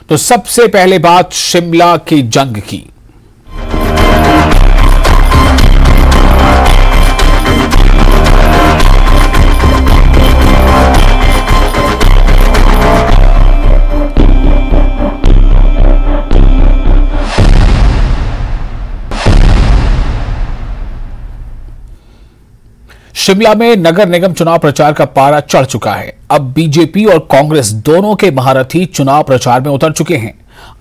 तो सबसे पहले बात शिमला की जंग की। शिमला में नगर निगम चुनाव प्रचार का पारा चढ़ चुका है। अब बीजेपी और कांग्रेस दोनों के महारथी चुनाव प्रचार में उतर चुके हैं।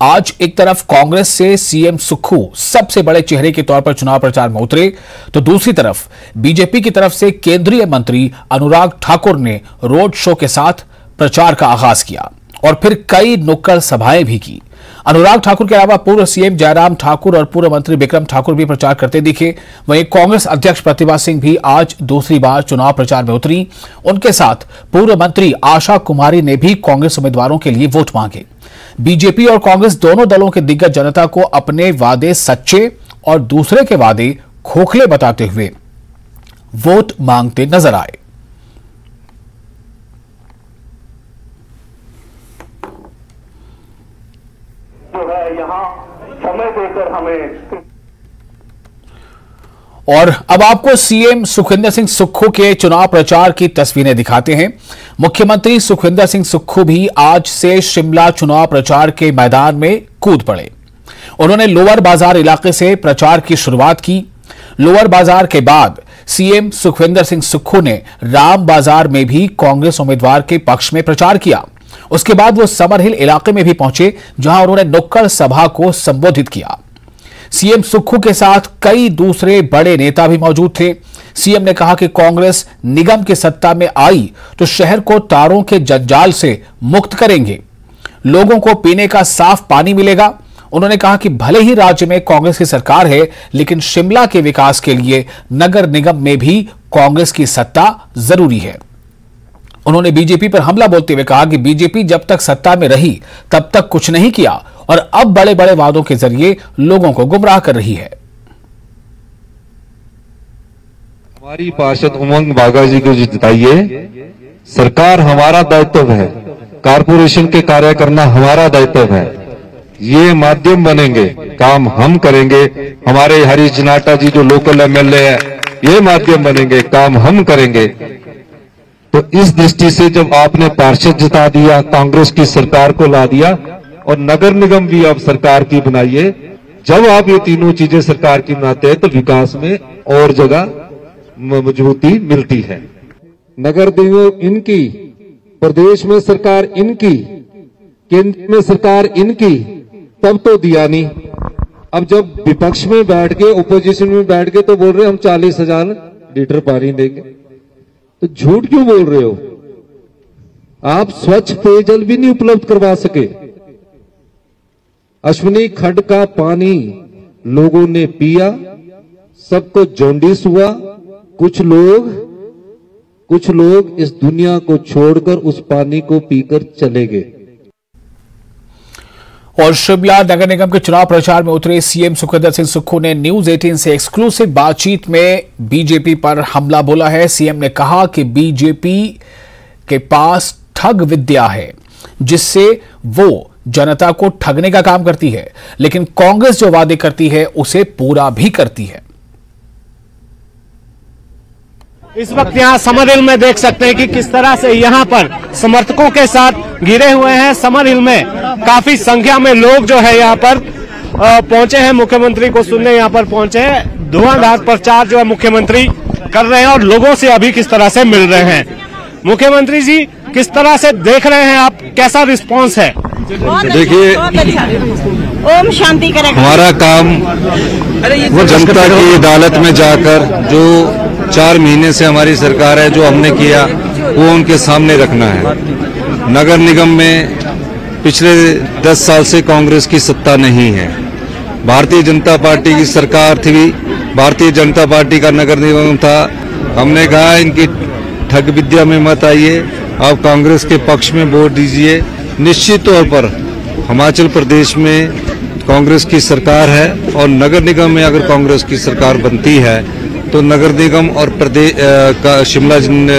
आज एक तरफ कांग्रेस से सीएम सुक्खू सबसे बड़े चेहरे के तौर पर चुनाव प्रचार में उतरे, तो दूसरी तरफ बीजेपी की तरफ से केंद्रीय मंत्री अनुराग ठाकुर ने रोड शो के साथ प्रचार का आगाज किया और फिर कई नुक्कड़ सभाएं भी की। अनुराग ठाकुर के अलावा पूर्व सीएम जयराम ठाकुर और पूर्व मंत्री बिक्रम ठाकुर भी प्रचार करते दिखे। वहीं कांग्रेस अध्यक्ष प्रतिभा सिंह भी आज दूसरी बार चुनाव प्रचार में उतरी। उनके साथ पूर्व मंत्री आशा कुमारी ने भी कांग्रेस उम्मीदवारों के लिए वोट मांगे। बीजेपी और कांग्रेस दोनों दलों के दिग्गज जनता को अपने वादे सच्चे और दूसरे के वादे खोखले बताते हुए वोट मांगते नजर आए। यहाँ समय देकर हमें। और अब आपको सीएम सुखविंदर सिंह सुक्खू के चुनाव प्रचार की तस्वीरें दिखाते हैं। मुख्यमंत्री सुखविंदर सिंह सुक्खू भी आज से शिमला चुनाव प्रचार के मैदान में कूद पड़े। उन्होंने लोअर बाजार इलाके से प्रचार की शुरुआत की। लोअर बाजार के बाद सीएम सुखविंदर सिंह सुक्खू ने राम बाजार में भी कांग्रेस उम्मीदवार के पक्ष में प्रचार किया। उसके बाद वो समर हिल इलाके में भी पहुंचे, जहां उन्होंने नुक्कड़ सभा को संबोधित किया। सीएम सुक्खू के साथ कई दूसरे बड़े नेता भी मौजूद थे। सीएम ने कहा कि कांग्रेस निगम की सत्ता में आई तो शहर को तारों के जंजाल से मुक्त करेंगे, लोगों को पीने का साफ पानी मिलेगा। उन्होंने कहा कि भले ही राज्य में कांग्रेस की सरकार है, लेकिन शिमला के विकास के लिए नगर निगम में भी कांग्रेस की सत्ता जरूरी है। उन्होंने बीजेपी पर हमला बोलते हुए कहा कि बीजेपी जब तक सत्ता में रही तब तक कुछ नहीं किया और अब बड़े बड़े वादों के जरिए लोगों को गुमराह कर रही है। हमारी पार्षद उमंग बागा जी को जिताइए। सरकार हमारा दायित्व है, कारपोरेशन के कार्य करना हमारा दायित्व है। ये माध्यम बनेंगे, काम हम करेंगे। हमारे हरीश जनाटा जी जो लोकल एमएलए है, ये माध्यम बनेंगे, काम हम करेंगे। तो इस दृष्टि से जब आपने पार्षद जिता दिया, कांग्रेस की सरकार को ला दिया और नगर निगम भी आप सरकार की बनाइए, जब आप ये तीनों चीजें सरकार की बनाते हैं तो विकास में और जगह मजबूती मिलती है। नगर निगम इनकी, प्रदेश में सरकार इनकी, केंद्र में सरकार इनकी, तब तो दिया नहीं। अब जब विपक्ष में बैठ के, ओपोजिशन में बैठ के तो बोल रहे हम 40,000 लीटर पानी देंगे। तो झूठ क्यों बोल रहे हो? आप स्वच्छ पेयजल भी नहीं उपलब्ध करवा सके। अश्विनी खड्ड का पानी लोगों ने पिया, सबको जॉन्डिस हुआ। कुछ लोग इस दुनिया को छोड़कर उस पानी को पीकर चले गए। और शिमला नगर निगम के चुनाव प्रचार में उतरे सीएम सुखविंदर सिंह सुक्खू ने न्यूज 18 से एक्सक्लूसिव बातचीत में बीजेपी पर हमला बोला है। सीएम ने कहा कि बीजेपी के पास ठग विद्या है, जिससे वो जनता को ठगने का काम करती है, लेकिन कांग्रेस जो वादे करती है उसे पूरा भी करती है। इस वक्त यहाँ समर हिल में देख सकते हैं कि किस तरह से यहाँ पर समर्थकों के साथ घिरे हुए हैं। समर हिल में काफी संख्या में लोग जो है यहाँ पर पहुंचे हैं, मुख्यमंत्री को सुनने यहाँ पर पहुंचे हैं। धुआंधार प्रचार जो है मुख्यमंत्री कर रहे हैं और लोगों से अभी किस तरह से मिल रहे हैं। मुख्यमंत्री जी किस तरह से देख रहे हैं आप, कैसा रिस्पॉन्स है? देखिए, ओम शांति करेगा। हमारा काम वो जनता की अदालत में जाकर जो 4 महीने से हमारी सरकार है जो हमने किया वो उनके सामने रखना है। नगर निगम में पिछले 10 साल से कांग्रेस की सत्ता नहीं है। भारतीय जनता पार्टी की सरकार थी, भारतीय जनता पार्टी का नगर निगम था। हमने कहा इनकी ठग विद्या में मत आइए, आप कांग्रेस के पक्ष में वोट दीजिए। निश्चित तौर पर हिमाचल प्रदेश में कांग्रेस की सरकार है और नगर निगम में अगर कांग्रेस की सरकार बनती है तो नगर निगम और प्रदेश का शिमला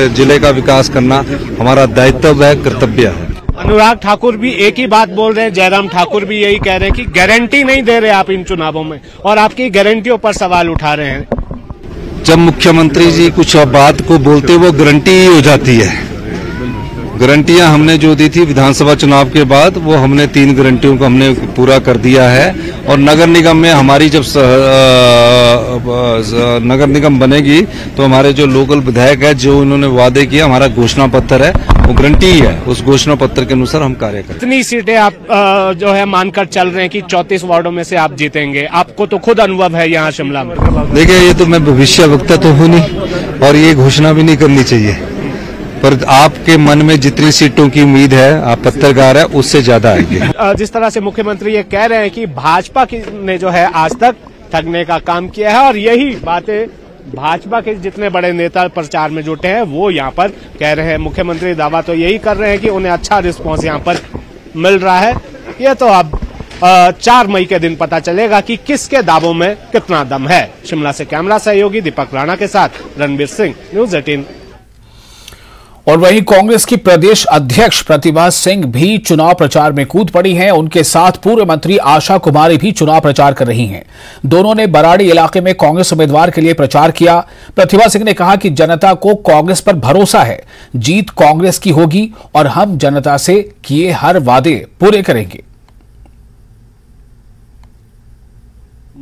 जिले का विकास करना हमारा दायित्व है, कर्तव्य है। अनुराग ठाकुर भी एक ही बात बोल रहे हैं, जयराम ठाकुर भी यही कह रहे हैं कि गारंटी नहीं दे रहे आप इन चुनावों में, और आपकी गारंटियों पर सवाल उठा रहे हैं। जब मुख्यमंत्री जी कुछ बात को बोलते वो गारंटी ही हो जाती है। गारंटियां हमने जो दी थी विधानसभा चुनाव के बाद, वो हमने 3 गारंटियों को हमने पूरा कर दिया है। और नगर निगम में हमारी जब नगर निगम बनेगी तो हमारे जो लोकल विधायक है, जो उन्होंने वादे किया, हमारा घोषणा पत्र है, वो गारंटी ही है। उस घोषणा पत्र के अनुसार हम कार्य करें। कितनी सीटें आप जो है मानकर चल रहे हैं कि 34 वार्डों में से आप जीतेंगे? आपको तो खुद अनुभव है यहाँ शिमला में। देखिए, ये तो मैं भविष्यवक्ता तो हूँ नहीं और ये घोषणा भी नहीं करनी चाहिए, पर आपके मन में जितनी सीटों की उम्मीद है, आप पत्रकार है, उससे ज्यादा आएंगे। जिस तरह से मुख्यमंत्री ये कह रहे हैं कि भाजपा ने जो है आज तक ठगने का काम किया है, और यही बातें भाजपा के जितने बड़े नेता प्रचार में जुटे हैं वो यहाँ पर कह रहे हैं। मुख्यमंत्री दावा तो यही कर रहे हैं कि उन्हें अच्छा रिस्पांस यहाँ पर मिल रहा है। ये तो अब 4 मई के दिन पता चलेगा कि किसके दावों में कितना दम है। शिमला से कैमरा सहयोगी दीपक राणा के साथ रणबीर सिंह, न्यूज़ 18। और वहीं कांग्रेस की प्रदेश अध्यक्ष प्रतिभा सिंह भी चुनाव प्रचार में कूद पड़ी हैं। उनके साथ पूर्व मंत्री आशा कुमारी भी चुनाव प्रचार कर रही हैं। दोनों ने बराड़ी इलाके में कांग्रेस उम्मीदवार के लिए प्रचार किया। प्रतिभा सिंह ने कहा कि जनता को कांग्रेस पर भरोसा है, जीत कांग्रेस की होगी और हम जनता से किए हर वादे पूरे करेंगे।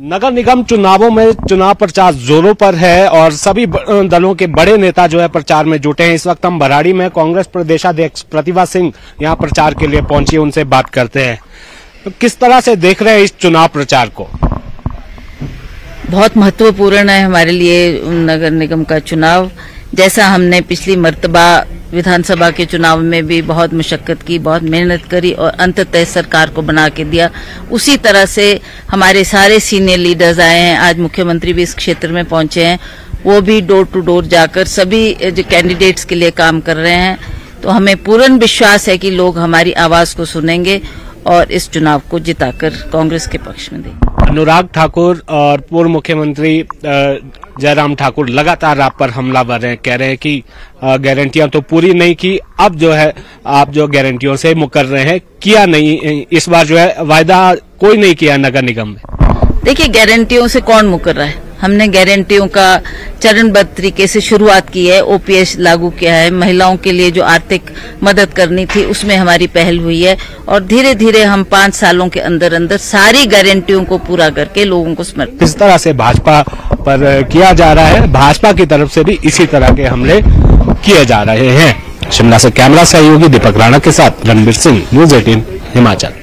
नगर निगम चुनावों में चुनाव प्रचार जोरों पर है और सभी दलों के बड़े नेता जो है प्रचार में जुटे हैं। इस वक्त हम बराड़ी में कांग्रेस प्रदेशाध्यक्ष प्रतिभा सिंह यहाँ प्रचार के लिए पहुंची, उनसे बात करते हैं। तो किस तरह से देख रहे हैं इस चुनाव प्रचार को? बहुत महत्वपूर्ण है हमारे लिए नगर निगम का चुनाव। जैसा हमने पिछली मर्तबा विधानसभा के चुनाव में भी बहुत मशक्कत की, बहुत मेहनत करी और अंततः सरकार को बना के दिया, उसी तरह से हमारे सारे सीनियर लीडर्स आए हैं। आज मुख्यमंत्री भी इस क्षेत्र में पहुंचे हैं, वो भी डोर टू डोर जाकर सभी जो कैंडिडेट्स के लिए काम कर रहे हैं। तो हमें पूर्ण विश्वास है कि लोग हमारी आवाज को सुनेंगे और इस चुनाव को जिताकर कांग्रेस के पक्ष में देंगे। अनुराग ठाकुर और पूर्व मुख्यमंत्री जयराम ठाकुर लगातार आप पर हमलावर हैं, कह रहे हैं कि गारंटियां तो पूरी नहीं की, अब जो है आप जो गारंटियों से मुकर रहे हैं, किया नहीं इस बार जो है वायदा कोई नहीं किया नगर निगम में। देखिए, गारंटियों से कौन मुकर रहा है? हमने गारंटियों का चरणबद्ध तरीके से शुरुआत की है, ओपीएस लागू किया है, महिलाओं के लिए जो आर्थिक मदद करनी थी उसमें हमारी पहल हुई है और धीरे धीरे हम 5 सालों के अंदर अंदर सारी गारंटियों को पूरा करके लोगों को समर्पित। इस तरह से भाजपा पर किया जा रहा है, भाजपा की तरफ से भी इसी तरह के हमले किए जा रहे हैं। शिमला से कैमरा सहयोगी दीपक राणा के साथ रणबीर सिंह, न्यूज़ 18 हिमाचल।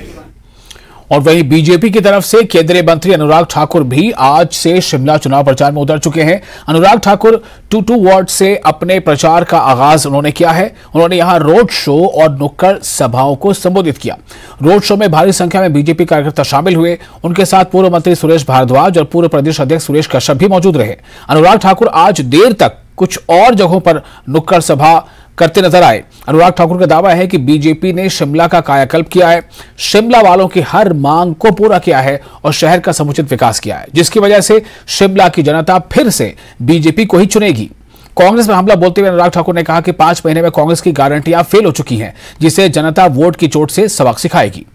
और वहीं बीजेपी की तरफ से केंद्रीय मंत्री अनुराग ठाकुर भी आज से शिमला चुनाव प्रचार में उतर चुके हैं। अनुराग ठाकुर टूटू वार्ड से अपने प्रचार का आगाज उन्होंने किया है। उन्होंने यहां रोड शो और नुक्कड़ सभाओं को संबोधित किया। रोड शो में भारी संख्या में बीजेपी कार्यकर्ता शामिल हुए। उनके साथ पूर्व मंत्री सुरेश भारद्वाज और पूर्व प्रदेश अध्यक्ष सुरेश कश्यप भी मौजूद रहे। अनुराग ठाकुर आज देर तक कुछ और जगहों पर नुक्कड़ सभा करते नजर आए। अनुराग ठाकुर का दावा है कि बीजेपी ने शिमला का कायाकल्प किया है, शिमला वालों की हर मांग को पूरा किया है और शहर का समुचित विकास किया है, जिसकी वजह से शिमला की जनता फिर से बीजेपी को ही चुनेगी। कांग्रेस पर हमला बोलते हुए अनुराग ठाकुर ने कहा कि 5 महीने में कांग्रेस की गारंटियां फेल हो चुकी हैं, जिसे जनता वोट की चोट से सबक सिखाएगी।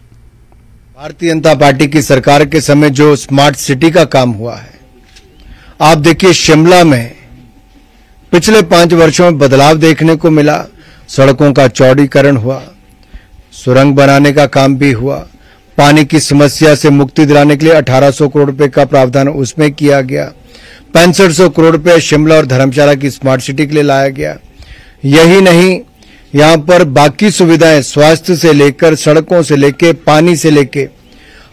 भारतीय जनता पार्टी की सरकार के समय जो स्मार्ट सिटी का काम हुआ है, आप देखिए शिमला में पिछले 5 वर्षों में बदलाव देखने को मिला। सड़कों का चौड़ीकरण हुआ, सुरंग बनाने का काम भी हुआ, पानी की समस्या से मुक्ति दिलाने के लिए 1800 करोड़ रुपए का प्रावधान उसमें किया गया, 6500 करोड़ रुपए शिमला और धर्मशाला की स्मार्ट सिटी के लिए लाया गया। यही नहीं, यहां पर बाकी सुविधाएं स्वास्थ्य से लेकर, सड़कों से लेकर, पानी से लेकर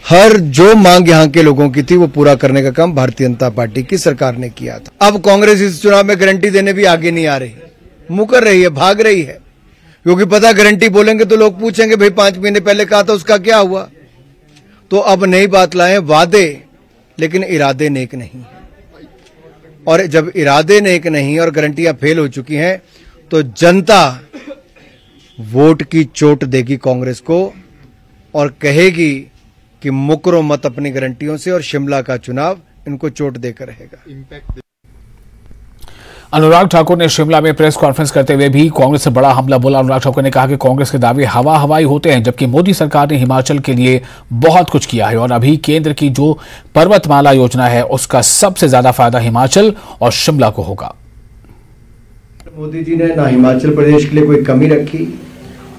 हर जो मांग यहां के लोगों की थी वो पूरा करने का काम भारतीय जनता पार्टी की सरकार ने किया था। अब कांग्रेस इस चुनाव में गारंटी देने भी आगे नहीं आ रही, मुकर रही है, भाग रही है, क्योंकि पता गारंटी बोलेंगे तो लोग पूछेंगे भाई 5 महीने पहले कहा था उसका क्या हुआ। तो अब नई बात लाए, वादे लेकिन इरादे नेक नहीं है। और जब इरादे नेक नहीं और गारंटियां फेल हो चुकी हैं तो जनता वोट की चोट देगी कांग्रेस को और कहेगी कि मुकरो मत अपनी गारंटियों से और शिमला का चुनाव इनको चोट देकर रहेगा। अनुराग ठाकुर ने शिमला में प्रेस कॉन्फ्रेंस करते हुए भी कांग्रेस से बड़ा हमला बोला। अनुराग ठाकुर ने कहा कि कांग्रेस के दावे हवाई होते हैं, जबकि मोदी सरकार ने हिमाचल के लिए बहुत कुछ किया है और अभी केंद्र की जो पर्वतमाला योजना है उसका सबसे ज्यादा फायदा हिमाचल और शिमला को होगा। मोदी जी ने ना हिमाचल प्रदेश के लिए कोई कमी रखी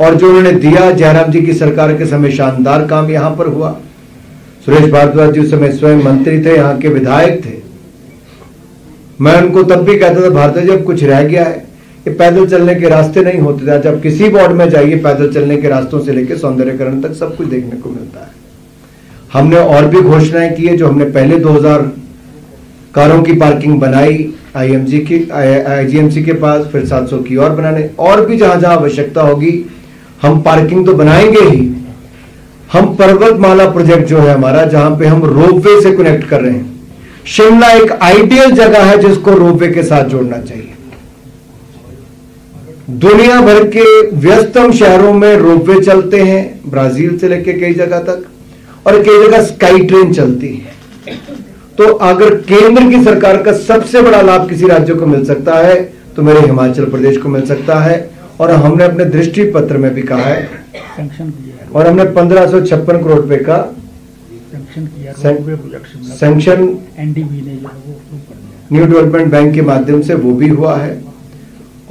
और जो उन्होंने दिया, जयराम जी की सरकार के समय शानदार काम यहां पर हुआ। सुरेश भारद्वाज जी उस समय स्वयं मंत्री थे, यहाँ के विधायक थे। मैं उनको तब भी कहता था, भारद्वाज जब कुछ रह गया है, ये पैदल चलने के रास्ते नहीं होते थे। जब किसी वार्ड में जाइए, पैदल चलने के रास्तों से लेकर सौंदर्यकरण तक सब कुछ देखने को मिलता है। हमने और भी घोषणाएं की है, जो हमने पहले 2000 कारों की पार्किंग बनाई आईजीएमसी के पास, फिर 700 की और बनाने, और भी जहां जहां आवश्यकता होगी हम पार्किंग तो बनाएंगे ही। हम पर्वतमाला प्रोजेक्ट जो है हमारा, जहां पे हम रोपवे से कनेक्ट कर रहे हैं, शिमला एक आइडियल जगह है जिसको रोपवे के साथ जोड़ना चाहिए। दुनिया भर के व्यस्तम शहरों में रोपवे चलते हैं, ब्राजील से लेकर कई जगह तक, और कई जगह स्काई ट्रेन चलती है। तो अगर केंद्र की सरकार का सबसे बड़ा लाभ किसी राज्य को मिल सकता है तो मेरे हिमाचल प्रदेश को मिल सकता है। और हमने अपने दृष्टि पत्र में भी कहा है, और हमने 1556 करोड़ रुपए का सैंक्शन न्यू डेवलपमेंट बैंक के माध्यम से वो भी हुआ है,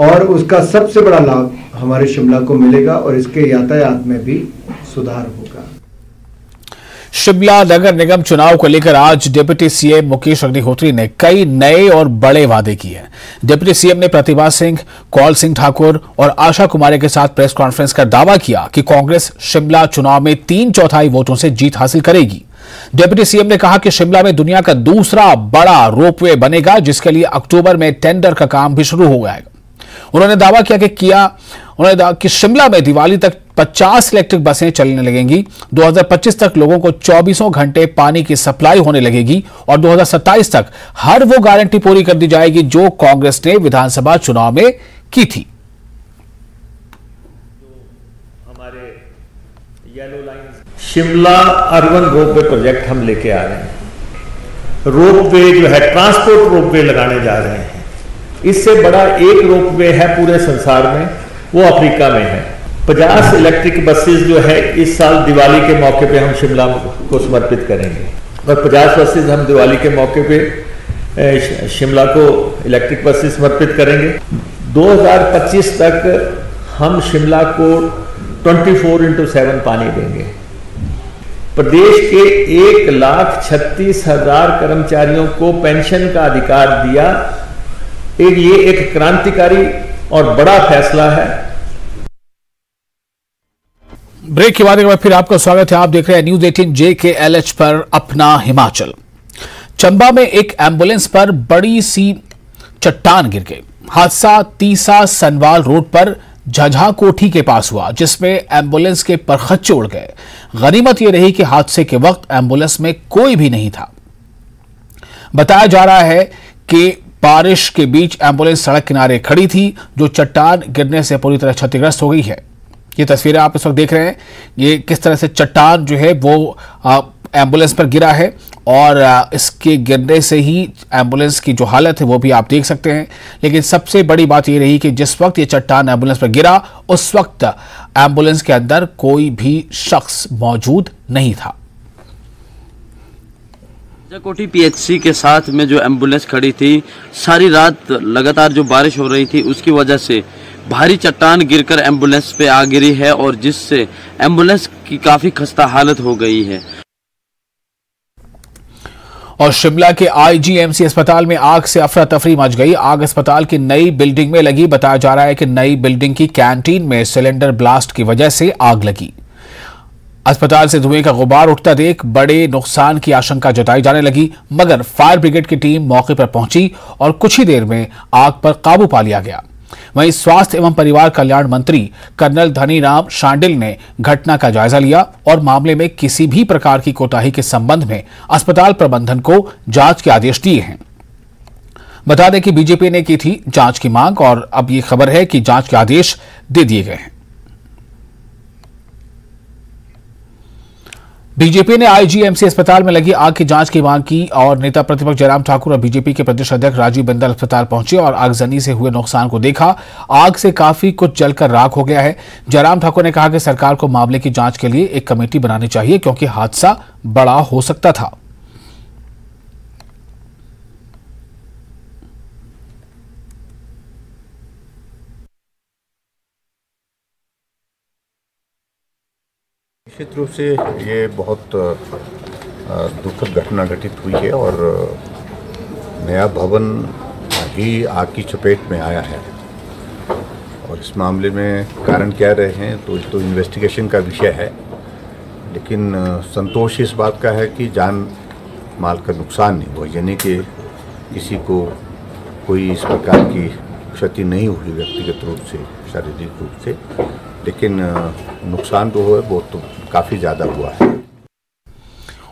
और उसका सबसे बड़ा लाभ हमारे शिमला को मिलेगा और इसके यातायात में भी सुधार होगा। शिमला नगर निगम चुनाव को लेकर आज डिप्टी सीएम मुकेश अग्निहोत्री ने कई नए और बड़े वादे किए हैं। डिप्टी सीएम ने प्रतिभा सिंह, कौल सिंह ठाकुर और आशा कुमारी के साथ प्रेस कॉन्फ्रेंस कर दावा किया कि कांग्रेस शिमला चुनाव में 3/4 वोटों से जीत हासिल करेगी। डिप्टी सीएम ने कहा कि शिमला में दुनिया का दूसरा बड़ा रोपवे बनेगा, जिसके लिए अक्टूबर में टेंडर का काम भी शुरू हो जाएगा। उन्होंने दावा किया कि शिमला में दिवाली तक 50 इलेक्ट्रिक बसें चलने लगेंगी, 2025 तक लोगों को 24 घंटे पानी की सप्लाई होने लगेगी और 2027 तक हर वो गारंटी पूरी कर दी जाएगी जो कांग्रेस ने विधानसभा चुनाव में की थी। शिमला अर्बन रोपवे प्रोजेक्ट हम लेके आ रहे हैं। रोपवे जो है ट्रांसपोर्ट रोपवे लगाने जा रहे हैं। इससे बड़ा एक रोपवे है पूरे संसार में, वो अफ्रीका में है। 50 इलेक्ट्रिक बसेस जो है इस साल दिवाली के मौके पे हम शिमला को समर्पित करेंगे, और 50 बसेस हम दिवाली के मौके पे शिमला को इलेक्ट्रिक बसेस समर्पित करेंगे। 2025 तक हम शिमला को 24/7 पानी देंगे। प्रदेश के 1,36,000 कर्मचारियों को पेंशन का अधिकार दिया। ये एक क्रांतिकारी और बड़ा फैसला है। ब्रेक के बाद एक बार फिर आपका स्वागत है। आप देख रहे हैं न्यूज 18 JKLH पर अपना हिमाचल। चंबा में एक एम्बुलेंस पर बड़ी सी चट्टान गिर गई। हादसा तीसा सनवाल रोड पर झझा कोठी के पास हुआ, जिसमें एम्बुलेंस के परखच्चे उड़ गए। गनीमत यह रही कि हादसे के वक्त एम्बुलेंस में कोई भी नहीं था। बताया जा रहा है कि बारिश के बीच एम्बुलेंस सड़क किनारे खड़ी थी, जो चट्टान गिरने से पूरी तरह क्षतिग्रस्त हो गई है। ये तस्वीरें आप इस वक्त देख रहे हैं, ये किस तरह से चट्टान जो है वो एम्बुलेंस पर गिरा है, और इसके गिरने से ही एम्बुलेंस की जो हालत है वो भी आप देख सकते हैं। लेकिन सबसे बड़ी बात ये रही कि जिस वक्त ये चट्टान एम्बुलेंस पर गिरा, उस वक्त एम्बुलेंस के अंदर कोई भी शख्स मौजूद नहीं था। कोठी PHC के साथ में जो एम्बुलेंस खड़ी थी, सारी रात लगातार जो बारिश हो रही थी उसकी वजह से भारी चट्टान गिरकर एम्बुलेंस पे आ गिरी है, और जिससे एम्बुलेंस की काफी खस्ता हालत हो गई है। और शिमला के IGMC अस्पताल में आग से अफरा तफरी मच गई। आग अस्पताल की नई बिल्डिंग में लगी। बताया जा रहा है कि नई बिल्डिंग की कैंटीन में सिलेंडर ब्लास्ट की वजह से आग लगी। अस्पताल से धुएं का गुबार उठता देख बड़े नुकसान की आशंका जताई जाने लगी, मगर फायर ब्रिगेड की टीम मौके पर पहुंची और कुछ ही देर में आग पर काबू पा लिया गया। वहीं स्वास्थ्य एवं परिवार कल्याण मंत्री कर्नल धनीराम शांडिल ने घटना का जायजा लिया और मामले में किसी भी प्रकार की कोताही के संबंध में अस्पताल प्रबंधन को जांच के आदेश दिए हैं। बता दें कि बीजेपी ने की थी जांच की मांग, और अब ये खबर है कि जांच के आदेश दे दिए गए हैं। बीजेपी ने आईजीएमसी अस्पताल में लगी आग की जांच की मांग की और नेता प्रतिपक्ष जयराम ठाकुर और बीजेपी के प्रदेश अध्यक्ष राजीव बिंदल अस्पताल पहुंचे और आगजनी से हुए नुकसान को देखा। आग से काफी कुछ जलकर राख हो गया है। जयराम ठाकुर ने कहा कि सरकार को मामले की जांच के लिए एक कमेटी बनानी चाहिए क्योंकि हादसा बड़ा हो सकता था। निश्चित रूप से ये बहुत दुखद घटना घटित हुई है और नया भवन ही आग की चपेट में आया है और इस मामले में कारण क्या रहे हैं तो इन्वेस्टिगेशन का विषय है, लेकिन संतोष इस बात का है कि जान माल का नुकसान नहीं हुआ, यानी कि किसी को कोई इस प्रकार की क्षति नहीं हुई व्यक्तिगत रूप से, शारीरिक रूप से, लेकिन नुकसान तो हुआ वो तो काफी ज्यादा हुआ है।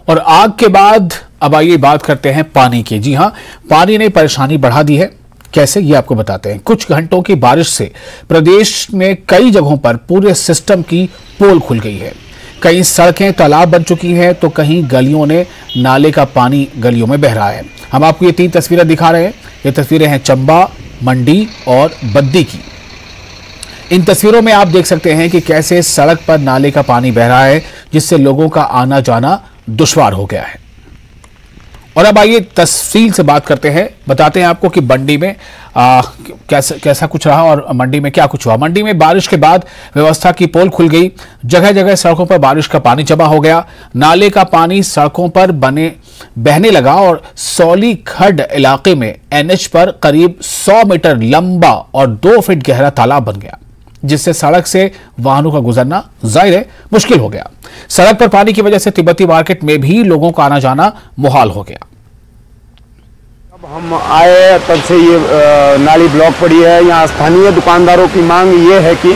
और आग के बाद अब आइए बात करते हैं पानी की। जी हां, पानी ने परेशानी बढ़ा दी है। कैसे, ये आपको बताते हैं। कुछ घंटों की बारिश से प्रदेश में कई जगहों पर पूरे सिस्टम की पोल खुल गई है। कई सड़कें तालाब बन चुकी हैं तो कहीं गलियों ने नाले का पानी गलियों में बह रहा है। हम आपको ये 3 तस्वीरें दिखा रहे हैं। ये तस्वीरें हैं चंबा, मंडी और बद्दी की। इन तस्वीरों में आप देख सकते हैं कि कैसे सड़क पर नाले का पानी बह रहा है, जिससे लोगों का आना जाना दुश्वार हो गया है। और अब आइए तफसील से बात करते हैं, बताते हैं आपको कि मंडी में कैसा कुछ रहा और मंडी में क्या कुछ हुआ। मंडी में बारिश के बाद व्यवस्था की पोल खुल गई। जगह जगह सड़कों पर बारिश का पानी जमा हो गया। नाले का पानी सड़कों पर बहने लगा और सौली खड्ड इलाके में एनएच पर करीब 100 मीटर लंबा और 2 फीट गहरा तालाब बन गया, जिससे सड़क से वाहनों का गुजरना जाहिर है मुश्किल हो गया। सड़क पर पानी की वजह से तिब्बती मार्केट में भी लोगों का आना जाना मुहाल हो गया। अब हम आए तब से ये नाली ब्लॉक पड़ी है। यहाँ स्थानीय दुकानदारों की मांग ये है कि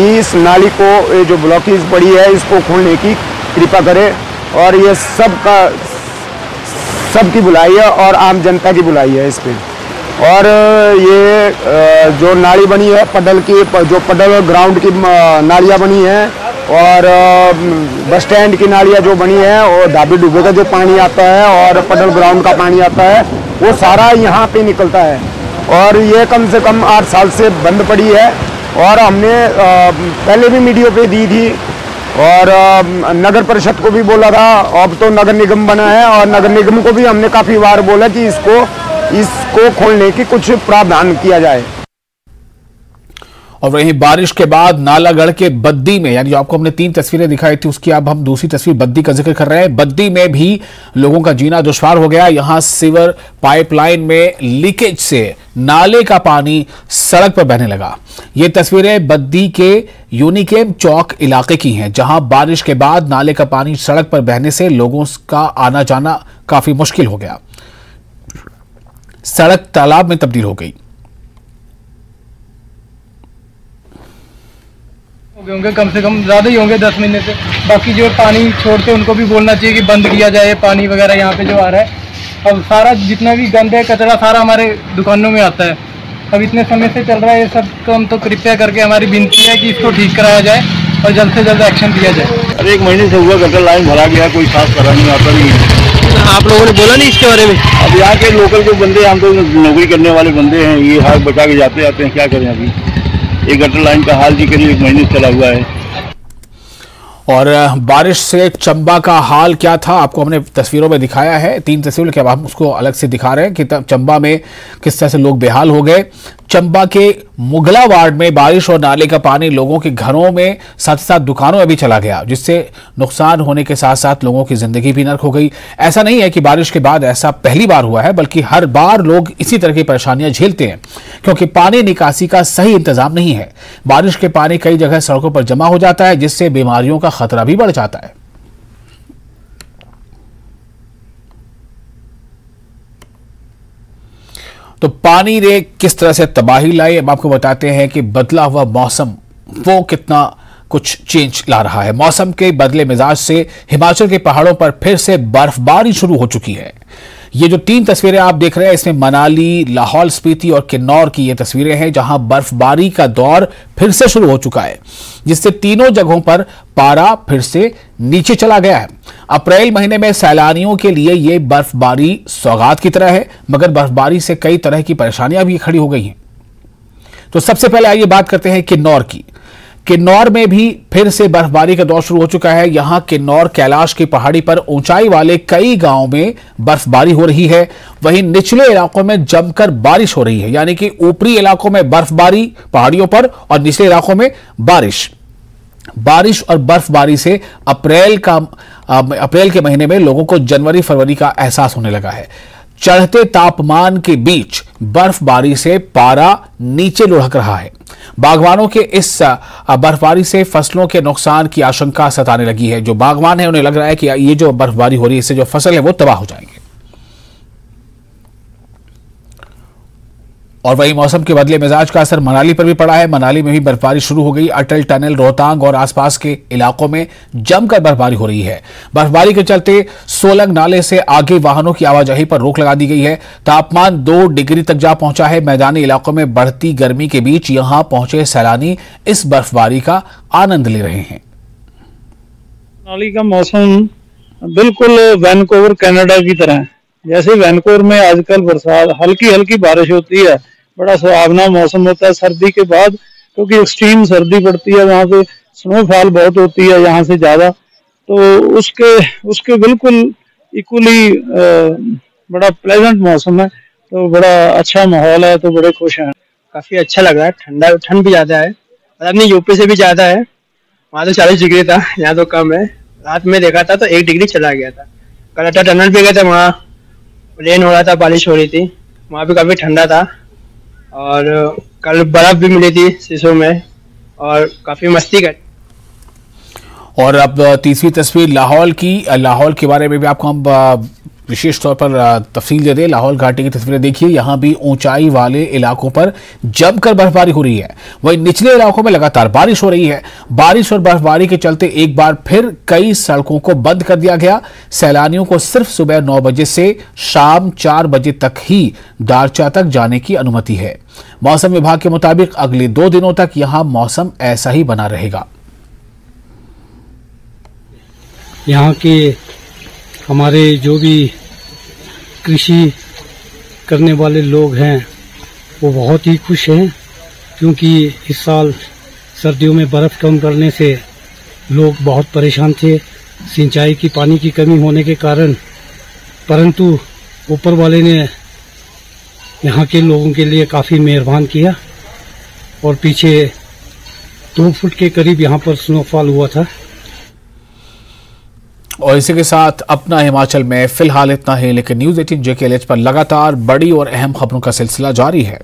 इस नाली को, ये जो ब्लॉकेज पड़ी है, इसको खोलने की कृपा करें और ये सबकी बुलाई है और आम जनता की बुलाई है इस पर। और ये जो नाली बनी है पडल की, जो पडल ग्राउंड की नालियाँ बनी हैं और बस स्टैंड की नालियाँ जो बनी है और ढाबे डूबे का जो पानी आता है और पडल ग्राउंड का पानी आता है, वो सारा यहाँ पे निकलता है। और ये कम से कम 8 साल से बंद पड़ी है और हमने पहले भी मीडिया पे दी थी और नगर परिषद को भी बोला था। अब तो नगर निगम बना है और नगर निगम को भी हमने काफ़ी बार बोला कि इसको खोलने की कुछ प्रावधान किया जाए। और वहीं बारिश के बाद नालागढ़ के बद्दी में, यानी जो आपको हमने 3 तस्वीरें दिखाई थी उसकी अब हम दूसरी तस्वीर बद्दी का जिक्र कर रहे हैं। बद्दी में भी लोगों का जीना दुश्वार हो गया। यहां सीवर पाइपलाइन में लीकेज से नाले का पानी सड़क पर बहने लगा। ये तस्वीरें बद्दी के यूनिकेम चौक इलाके की हैं, जहां बारिश के बाद नाले का पानी सड़क पर बहने से लोगों का आना जाना काफी मुश्किल हो गया। सड़क तालाब में तब्दील हो गई। होंगे कम से कम ज़्यादा ही होंगे 10 महीने से। बाकी जो पानी छोड़ते उनको भी बोलना चाहिए कि बंद किया जाए पानी वगैरह यहाँ पे जो आ रहा है। अब सारा जितना भी गंद है, कचरा सारा हमारे दुकानों में आता है। अब इतने समय से चल रहा है ये सब, तो हम तो कृपया करके हमारी विनती है कि इसको ठीक कराया जाए और जल्द से जल्द एक्शन लिया जाए। अरे 1 महीने से हुआ गटर लाइन भरा गया, कोई साफ करा नहीं आता नहीं है। आप लोगों ने बोला नहीं इसके बारे में? अब यहाँ के लोकल जो बंदे, हम तो नौकरी करने वाले बंदे हैं, ये हाथ बचा के जाते हैं, क्या करें। अभी ये गटर लाइन का हाल जी करीब 1 महीने से चला हुआ है। और बारिश से चंबा का हाल क्या था आपको हमने तस्वीरों में दिखाया है। 3 तस्वीरों के अब हम उसको अलग से दिखा रहे हैं कि चंबा में किस तरह से लोग बेहाल हो गए। चंबा के मुगला वार्ड में बारिश और नाले का पानी लोगों के घरों में साथ साथ दुकानों में भी चला गया, जिससे नुकसान होने के साथ साथ लोगों की जिंदगी भी नर्क हो गई। ऐसा नहीं है कि बारिश के बाद ऐसा पहली बार हुआ है, बल्कि हर बार लोग इसी तरह की परेशानियां झेलते हैं क्योंकि पानी निकासी का सही इंतजाम नहीं है। बारिश के पानी कई जगह सड़कों पर जमा हो जाता है, जिससे बीमारियों का खतरा भी बढ़ जाता है। तो पानी ने किस तरह से तबाही लाई, अब आपको बताते हैं कि बदला हुआ मौसम वो कितना कुछ चेंज ला रहा है। मौसम के बदले मिजाज से हिमाचल के पहाड़ों पर फिर से बर्फबारी शुरू हो चुकी है। ये जो 3 तस्वीरें आप देख रहे हैं, इसमें मनाली, लाहौल स्पीति और किन्नौर की ये तस्वीरें हैं, जहां बर्फबारी का दौर फिर से शुरू हो चुका है, जिससे तीनों जगहों पर पारा फिर से नीचे चला गया है। अप्रैल महीने में सैलानियों के लिए ये बर्फबारी सौगात की तरह है, मगर बर्फबारी से कई तरह की परेशानियां भी खड़ी हो गई हैं। तो सबसे पहले आइए बात करते हैं किन्नौर की। किन्नौर में भी फिर से बर्फबारी का दौर शुरू हो चुका है। यहां किन्नौर कैलाश की पहाड़ी पर ऊंचाई वाले कई गांवों में बर्फबारी हो रही है, वहीं निचले इलाकों में जमकर बारिश हो रही है। यानी कि ऊपरी इलाकों में बर्फबारी पहाड़ियों पर और निचले इलाकों में बारिश और बर्फबारी से अप्रैल के महीने में लोगों को जनवरी फरवरी का एहसास होने लगा है। चढ़ते तापमान के बीच बर्फबारी से पारा नीचे लुढ़क रहा है। बागवानों के इस बर्फबारी से फसलों के नुकसान की आशंका सताने लगी है। जो बागवान है उन्हें लग रहा है कि ये जो बर्फबारी हो रही है, इससे जो फसल है वो तबाह हो जाएंगे। और वही मौसम के बदले मिजाज का असर मनाली पर भी पड़ा है। मनाली में भी बर्फबारी शुरू हो गई। अटल टनल, रोहतांग और आसपास के इलाकों में जमकर बर्फबारी हो रही है। बर्फबारी के चलते सोलंग नाले से आगे वाहनों की आवाजाही पर रोक लगा दी गई है। तापमान 2 डिग्री तक जा पहुंचा है। मैदानी इलाकों में बढ़ती गर्मी के बीच यहां पहुंचे सैलानी इस बर्फबारी का आनंद ले रहे हैं। मनाली का मौसम बिल्कुल वैनकूवर कनाडा की तरह है। जैसे वैनकूवर में आजकल बरसात, हल्की हल्की बारिश होती है, बड़ा सुहावना मौसम होता है सर्दी के बाद, क्योंकि एक्सट्रीम सर्दी पड़ती है, वहां पे स्नोफॉल बहुत होती है यहाँ से ज्यादा, तो उसके बिल्कुल इक्वली बड़ा प्लेजेंट मौसम है, तो बड़ा अच्छा माहौल है, तो बड़े खुश हैं। काफी अच्छा लग रहा है। ठंड भी ज्यादा है, अपनी यूपी से भी ज्यादा है। वहाँ तो 40 डिग्री था, यहाँ तो कम है। रात में देखा था तो 1 डिग्री चला गया था। कल अटल टनल पे गए थे, वहाँ रेन हो रहा था, बारिश हो रही थी, वहाँ भी काफी ठंडा था। और कल बर्फ भी मिली थी शीशों में और काफी मस्ती कर। और अब तीसरी तस्वीर लाहौल के बारे में भी आपको हम विशेष तौर पर तफसील दे दें। लाहौल घाटी की तस्वीरें देखिए, यहां भी ऊंचाई वाले इलाकों पर जमकर बर्फबारी हो रही है, वहीं निचले इलाकों में लगातार बारिश हो रही है। बारिश और बर्फबारी के चलते एक बार फिर कई सड़कों को बंद कर दिया गया। सैलानियों को सिर्फ सुबह 9 बजे से शाम 4 बजे तक ही दारचा तक जाने की अनुमति है। मौसम विभाग के मुताबिक अगले 2 दिनों तक यहां मौसम ऐसा ही बना रहेगा। यहाँ के हमारे जो भी कृषि करने वाले लोग हैं वो बहुत ही खुश हैं, क्योंकि इस साल सर्दियों में बर्फ़ कम पड़ने से लोग बहुत परेशान थे, सिंचाई की पानी की कमी होने के कारण, परंतु ऊपर वाले ने यहाँ के लोगों के लिए काफ़ी मेहरबान किया और पीछे 2 फुट के करीब यहाँ पर स्नोफॉल हुआ था। और इसी के साथ अपना हिमाचल में फिलहाल इतना ही, लेकिन न्यूज़ 18 JKLH पर लगातार बड़ी और अहम खबरों का सिलसिला जारी है।